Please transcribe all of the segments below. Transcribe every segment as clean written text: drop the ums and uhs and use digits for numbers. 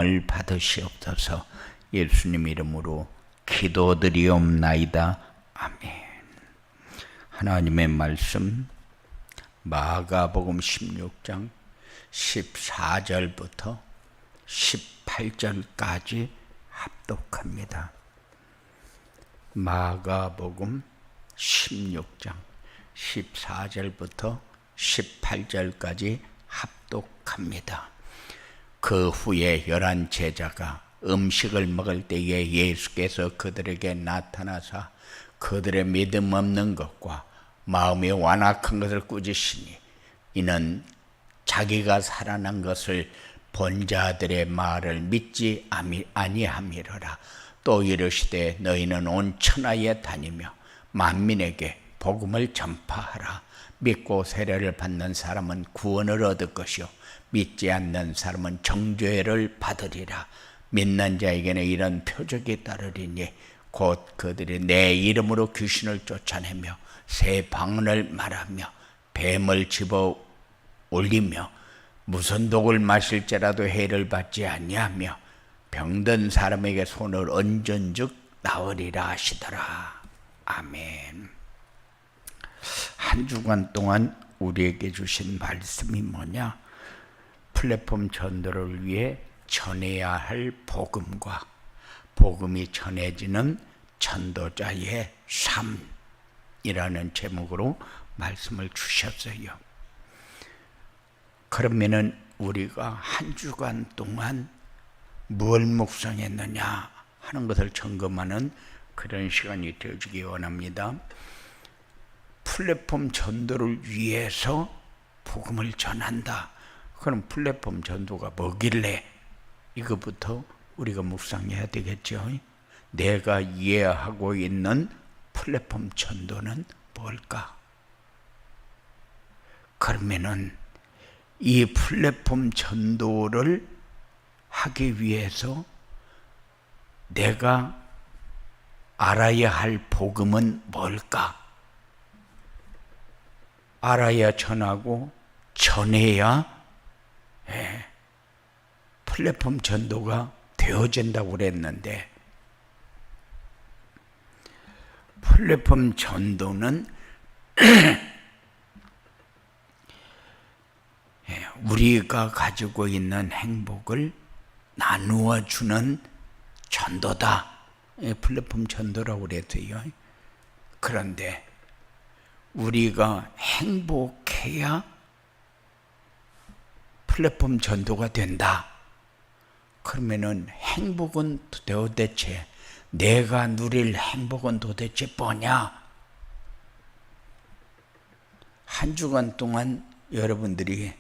을 받으시옵소서. 예수님 이름으로 기도드리옵나이다. 아멘. 하나님의 말씀 마가복음 16장 14절부터 18절까지 합독합니다. 마가복음 16장 14절부터 18절까지 합독합니다. 그 후에 11 제자가 음식을 먹을 때에 예수께서 그들에게 나타나사 그들의 믿음 없는 것과 마음이 완악한 것을 꾸짖으시니 이는 자기가 살아난 것을 본 자들의 말을 믿지 아니함이로라. 또 이르시되 너희는 온 천하에 다니며 만민에게 복음을 전파하라. 믿고 세례를 받는 사람은 구원을 얻을 것이요 믿지 않는 사람은 정죄를 받으리라. 믿는 자에게는 이런 표적이 따르리니 곧 그들이 내 이름으로 귀신을 쫓아내며 새 방언을 말하며 뱀을 집어 올리며 무슨 독을 마실지라도 해를 받지 아니하며 병든 사람에게 손을 얹은즉 나으리라 하시더라. 아멘. 한 주간 동안 우리에게 주신 말씀이 뭐냐? 플랫폼 전도를 위해 전해야 할 복음과 복음이 전해지는 전도자의 삶이라는 제목으로 말씀을 주셨어요. 그러면은 우리가 한 주간 동안 뭘 묵상했느냐 하는 것을 점검하는 그런 시간이 되어주기 원합니다. 플랫폼 전도를 위해서 복음을 전한다. 그럼 플랫폼 전도가 뭐길래? 이것부터 우리가 묵상해야 되겠죠. 내가 이해하고 있는 플랫폼 전도는 뭘까? 그러면은 이 플랫폼 전도를 하기 위해서 내가 알아야 할 복음은 뭘까? 알아야 전하고 전해야 플랫폼 전도가 되어진다고 그랬는데, 플랫폼 전도는 우리가 가지고 있는 행복을 나누어 주는 전도다. 플랫폼 전도라고 그랬어요. 그런데 우리가 행복해야 플랫폼 전도가 된다. 그러면은 행복은 도대체, 내가 누릴 행복은 도대체 뭐냐? 한 주간 동안 여러분들이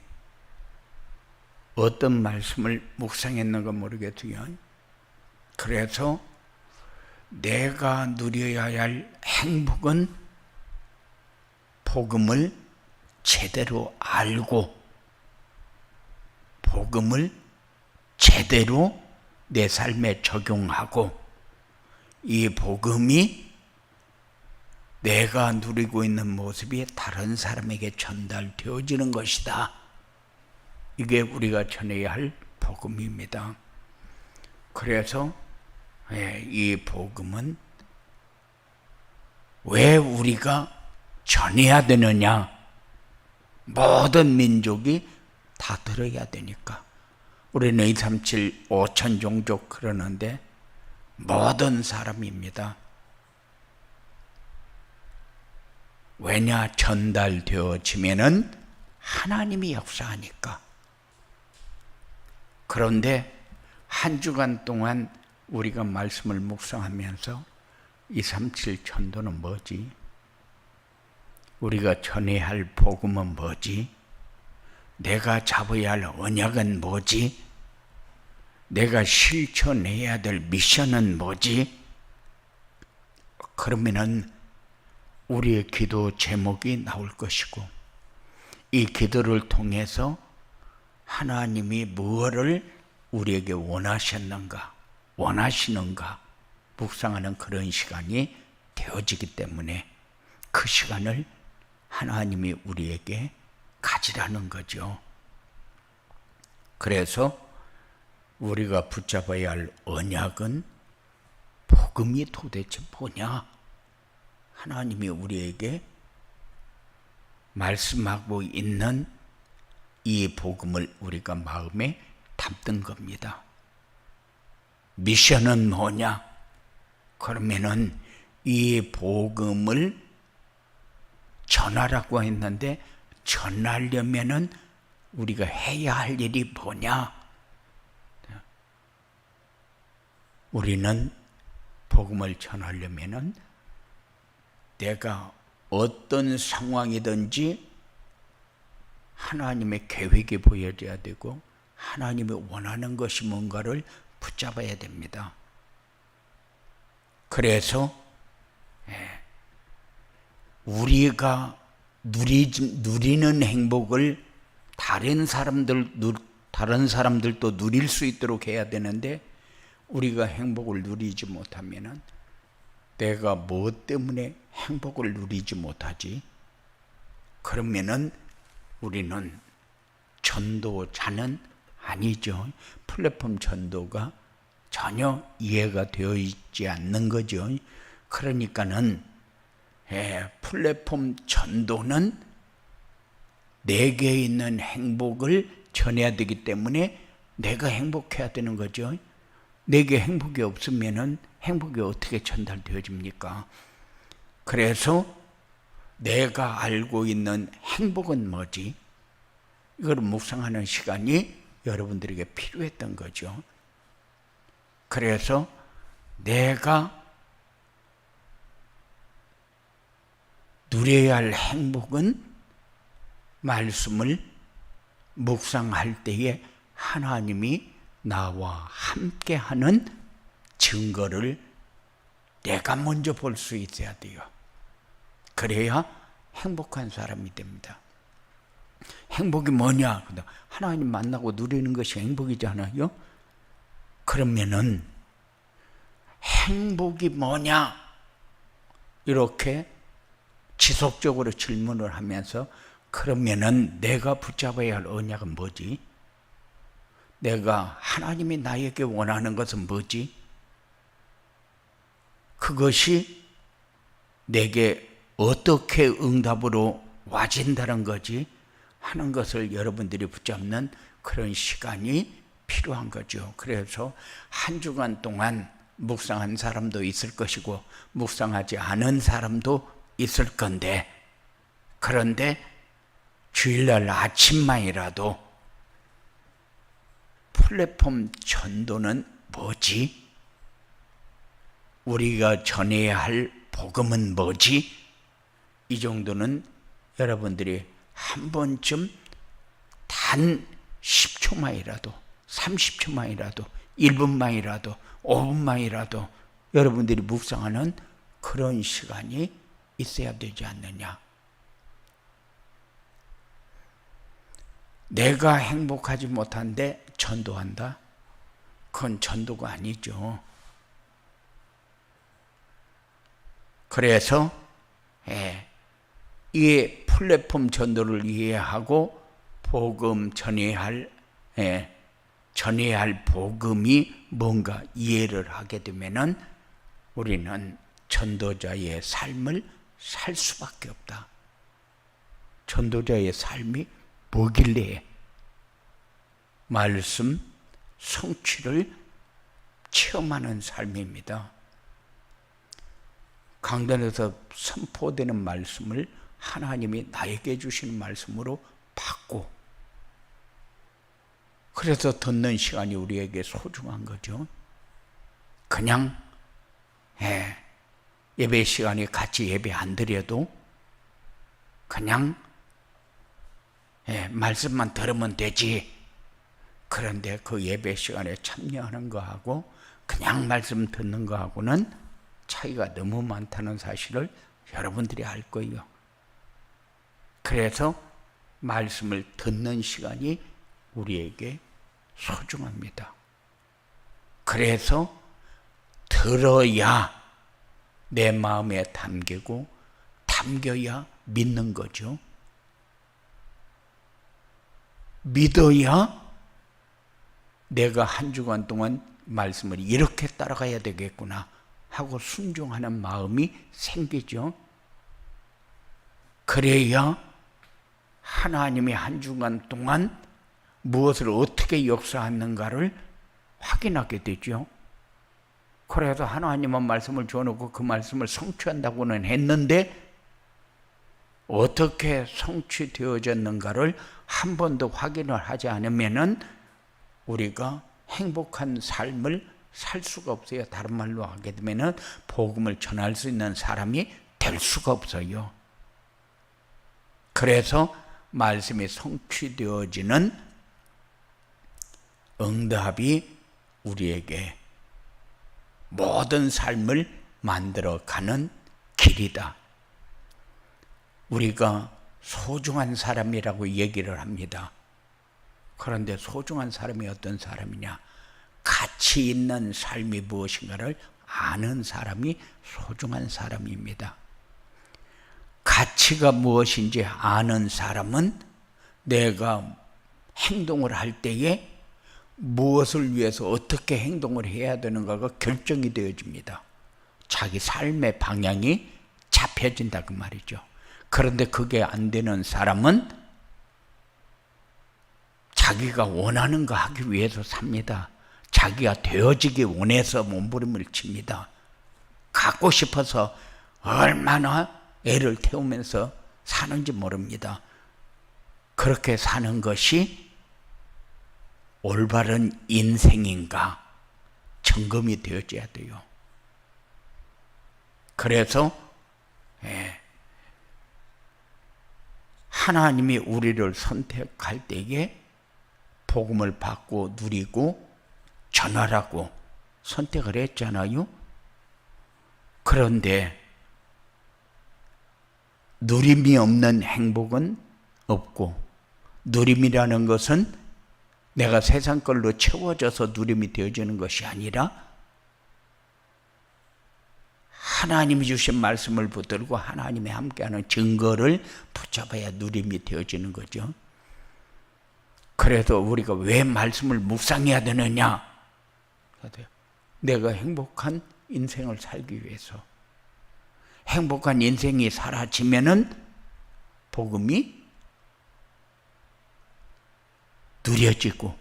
어떤 말씀을 묵상했는가 모르겠어요. 그래서 내가 누려야 할 행복은 복음을 제대로 알고 복음을 제대로 내 삶에 적용하고 이 복음이 내가 누리고 있는 모습이 다른 사람에게 전달되어지는 것이다. 이게 우리가 전해야 할 복음입니다. 그래서 이 복음은 왜 우리가 전해야 되느냐? 모든 민족이 다 들어야 되니까. 우리는 237 5천 종족 그러는데 모든 사람입니다. 왜냐? 전달되어지면은 하나님이 역사하니까. 그런데 한 주간 동안 우리가 말씀을 묵상하면서 237 전도는 뭐지? 우리가 전해야 할 복음은 뭐지? 내가 잡아야 할 언약은 뭐지? 내가 실천해야 될 미션은 뭐지? 그러면은 우리의 기도 제목이 나올 것이고, 이 기도를 통해서 하나님이 무엇을 우리에게 원하시는가 묵상하는 그런 시간이 되어지기 때문에 그 시간을 하나님이 우리에게 가지라는 거죠. 그래서 우리가 붙잡아야 할 언약은 복음이 도대체 뭐냐? 하나님이 우리에게 말씀하고 있는 이 복음을 우리가 마음에 담는 겁니다. 미션은 뭐냐? 그러면은 이 복음을 전하라고 했는데 전하려면은 우리가 해야 할 일이 뭐냐? 우리는 복음을 전하려면은 내가 어떤 상황이든지 하나님의 계획이 보여져야 되고 하나님이 원하는 것이 뭔가를 붙잡아야 됩니다. 그래서 우리가 누리는 행복을 다른 사람들도 누릴 수 있도록 해야 되는데 우리가 행복을 누리지 못하면은 내가 뭐 때문에 행복을 누리지 못하지? 그러면은 우리는 전도자는 아니죠. 플랫폼 전도가 전혀 이해가 되어 있지 않는 거죠. 그러니까는 플랫폼 전도는 내게 있는 행복을 전해야 되기 때문에 내가 행복해야 되는 거죠. 내게 행복이 없으면은 행복이 어떻게 전달되어집니까? 그래서 내가 알고 있는 행복은 뭐지? 이걸 묵상하는 시간이 여러분들에게 필요했던 거죠. 그래서 내가 누려야 할 행복은 말씀을 묵상할 때에 하나님이 나와 함께하는 증거를 내가 먼저 볼 수 있어야 돼요. 그래야 행복한 사람이 됩니다. 행복이 뭐냐? 하나님 만나고 누리는 것이 행복이잖아요. 그러면은 행복이 뭐냐? 이렇게 지속적으로 질문을 하면서 그러면은 내가 붙잡아야 할 언약은 뭐지? 내가 하나님이 나에게 원하는 것은 뭐지? 그것이 내게 어떻게 응답으로 와진다는 거지? 하는 것을 여러분들이 붙잡는 그런 시간이 필요한 거죠. 그래서 한 주간 동안 묵상한 사람도 있을 것이고 묵상하지 않은 사람도 있을 건데, 그런데 주일날 아침만이라도 플랫폼 전도는 뭐지? 우리가 전해야 할 복음은 뭐지? 이 정도는 여러분들이 한 번쯤 단 10초만이라도 30초만이라도 1분만이라도 5분만이라도 여러분들이 묵상하는 그런 시간이 있어야 되지 않느냐? 내가 행복하지 못한데 전도한다? 그건 전도가 아니죠. 그래서 이 플랫폼 전도를 이해하고 복음 전해야 할 복음이 뭔가 이해를 하게 되면은 우리는 전도자의 삶을 살 수밖에 없다. 전도자의 삶이 뭐길래 말씀 성취를 체험하는 삶입니다. 강단에서 선포되는 말씀을 하나님이 나에게 주시는 말씀으로 받고, 그래서 듣는 시간이 우리에게 소중한 거죠. 그냥 예배 시간에 같이 예배 안 드려도 그냥 말씀만 들으면 되지. 그런데 그 예배 시간에 참여하는 거하고 그냥 말씀 듣는 거하고는 차이가 너무 많다는 사실을 여러분들이 알 거예요. 그래서 말씀을 듣는 시간이 우리에게 소중합니다. 그래서 들어야 내 마음에 담기고 담겨야 믿는 거죠. 믿어야 내가 한 주간 동안 말씀을 이렇게 따라가야 되겠구나 하고 순종하는 마음이 생기죠. 그래야 하나님이 한 주간 동안 무엇을 어떻게 역사하는가를 확인하게 되죠. 그래서 하나님은 말씀을 줘놓고 그 말씀을 성취한다고는 했는데 어떻게 성취되어졌는가를 한 번도 확인을 하지 않으면은 우리가 행복한 삶을 살 수가 없어요. 다른 말로 하게 되면은 복음을 전할 수 있는 사람이 될 수가 없어요. 그래서 말씀이 성취되어지는 응답이 우리에게 모든 삶을 만들어가는 길이다. 우리가 소중한 사람이라고 얘기를 합니다. 그런데 소중한 사람이 어떤 사람이냐? 가치 있는 삶이 무엇인가를 아는 사람이 소중한 사람입니다. 가치가 무엇인지 아는 사람은 내가 행동을 할 때에 무엇을 위해서 어떻게 행동을 해야 되는가가 결정이 되어집니다. 자기 삶의 방향이 잡혀진다 그 말이죠. 그런데 그게 안 되는 사람은 자기가 원하는 거 하기 위해서 삽니다. 자기가 되어지기 원해서 몸부림을 칩니다. 갖고 싶어서 얼마나 애를 태우면서 사는지 모릅니다. 그렇게 사는 것이 올바른 인생인가 점검이 되어져야 돼요. 그래서 하나님이 우리를 선택할 때에 복음을 받고 누리고 전하라고 선택을 했잖아요. 그런데 누림이 없는 행복은 없고, 누림이라는 것은 내가 세상 걸로 채워져서 누림이 되어지는 것이 아니라 하나님이 주신 말씀을 붙들고 하나님이 함께하는 증거를 붙잡아야 누림이 되어지는 거죠. 그래서 우리가 왜 말씀을 묵상해야 되느냐? 내가 행복한 인생을 살기 위해서. 행복한 인생이 사라지면은 복음이 누려지고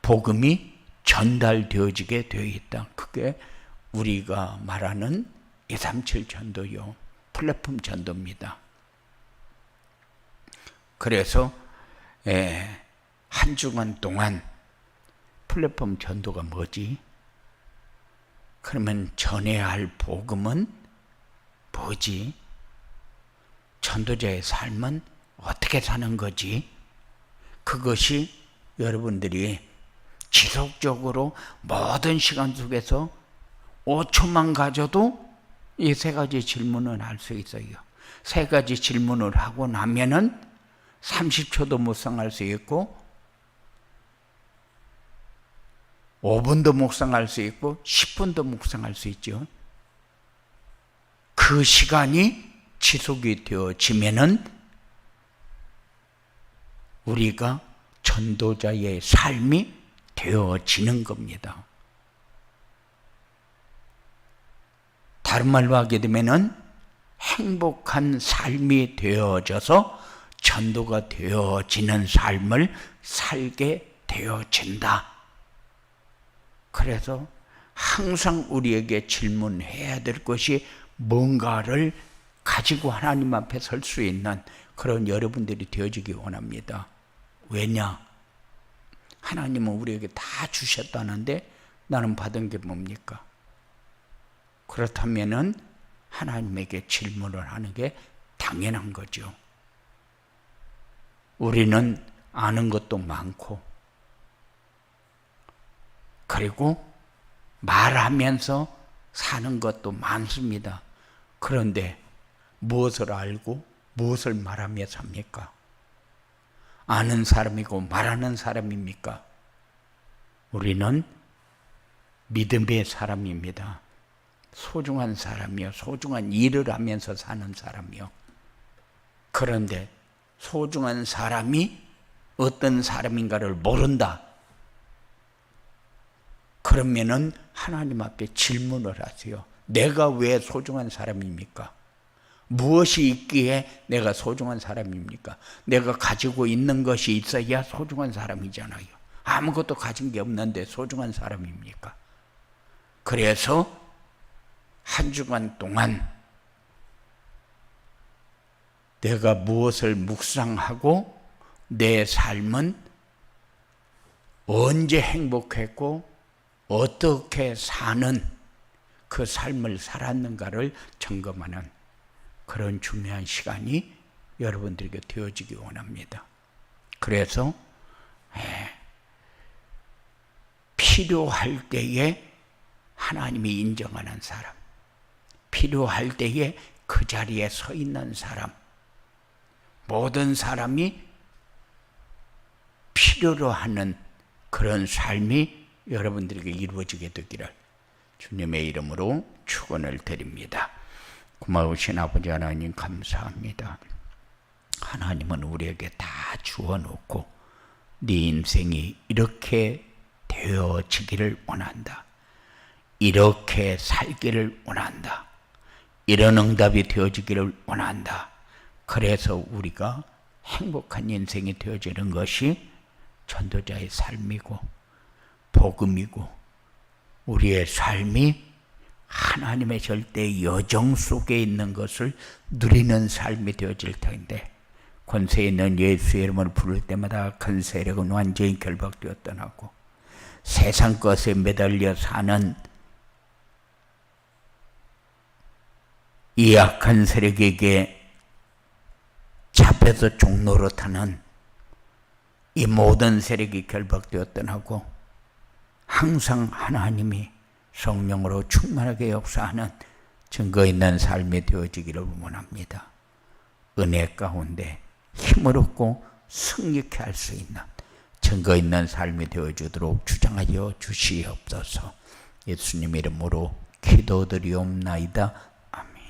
복음이 전달되어지게 되어 있다. 그게 우리가 말하는 237 전도요. 플랫폼 전도입니다. 그래서 한 주간 동안 플랫폼 전도가 뭐지? 그러면 전해야 할 복음은 뭐지? 전도자의 삶은 어떻게 사는 거지? 그것이 여러분들이 지속적으로 모든 시간 속에서 5초만 가져도 이 세 가지 질문을 할 수 있어요. 세 가지 질문을 하고 나면은 30초도 묵상할 수 있고 5분도 묵상할 수 있고 10분도 묵상할 수 있죠. 그 시간이 지속이 되어지면은 우리가 전도자의 삶이 되어지는 겁니다. 다른 말로 하게 되면은 행복한 삶이 되어져서 전도가 되어지는 삶을 살게 되어진다. 그래서 항상 우리에게 질문해야 될 것이 뭔가를 가지고 하나님 앞에 설 수 있는 그런 여러분들이 되어지기 원합니다. 왜냐? 하나님은 우리에게 다 주셨다는데 나는 받은 게 뭡니까? 그렇다면은 하나님에게 질문을 하는 게 당연한 거죠. 우리는 아는 것도 많고 그리고 말하면서 사는 것도 많습니다. 그런데 무엇을 알고 무엇을 말하며 삽니까? 아는 사람이고 말하는 사람입니까? 우리는 믿음의 사람입니다. 소중한 사람이요. 소중한 일을 하면서 사는 사람이요. 그런데 소중한 사람이 어떤 사람인가를 모른다. 그러면은 하나님 앞에 질문을 하세요. 내가 왜 소중한 사람입니까? 무엇이 있기에 내가 소중한 사람입니까? 내가 가지고 있는 것이 있어야 소중한 사람이잖아요. 아무것도 가진 게 없는데 소중한 사람입니까? 그래서 한 주간 동안 내가 무엇을 묵상하고 내 삶은 언제 행복했고 어떻게 사는 그 삶을 살았는가를 점검하는 그런 중요한 시간이 여러분들에게 되어지기 원합니다. 그래서 필요할 때에 하나님이 인정하는 사람, 필요할 때에 그 자리에 서 있는 사람, 모든 사람이 필요로 하는 그런 삶이 여러분들에게 이루어지게 되기를 주님의 이름으로 축원을 드립니다. 고마우신 아버지 하나님 감사합니다. 하나님은 우리에게 다 주어놓고 네 인생이 이렇게 되어지기를 원한다. 이렇게 살기를 원한다. 이런 응답이 되어지기를 원한다. 그래서 우리가 행복한 인생이 되어지는 것이 전도자의 삶이고 복음이고 우리의 삶이 하나님의 절대 여정 속에 있는 것을 누리는 삶이 되어질 텐데 권세 있는 예수의 이름을 부를 때마다 큰 세력은 완전히 결박되어 떠나고 세상 것에 매달려 사는 이 악한 세력에게 잡혀서 종로로 타는 이 모든 세력이 결박되어 떠나고 항상 하나님이 성령으로 충만하게 역사하는 증거 있는 삶이 되어지기를 원합니다. 은혜 가운데 힘을 얻고 승리케 할 수 있는 증거 있는 삶이 되어주도록 주장하여 주시옵소서. 예수님 이름으로 기도드리옵나이다.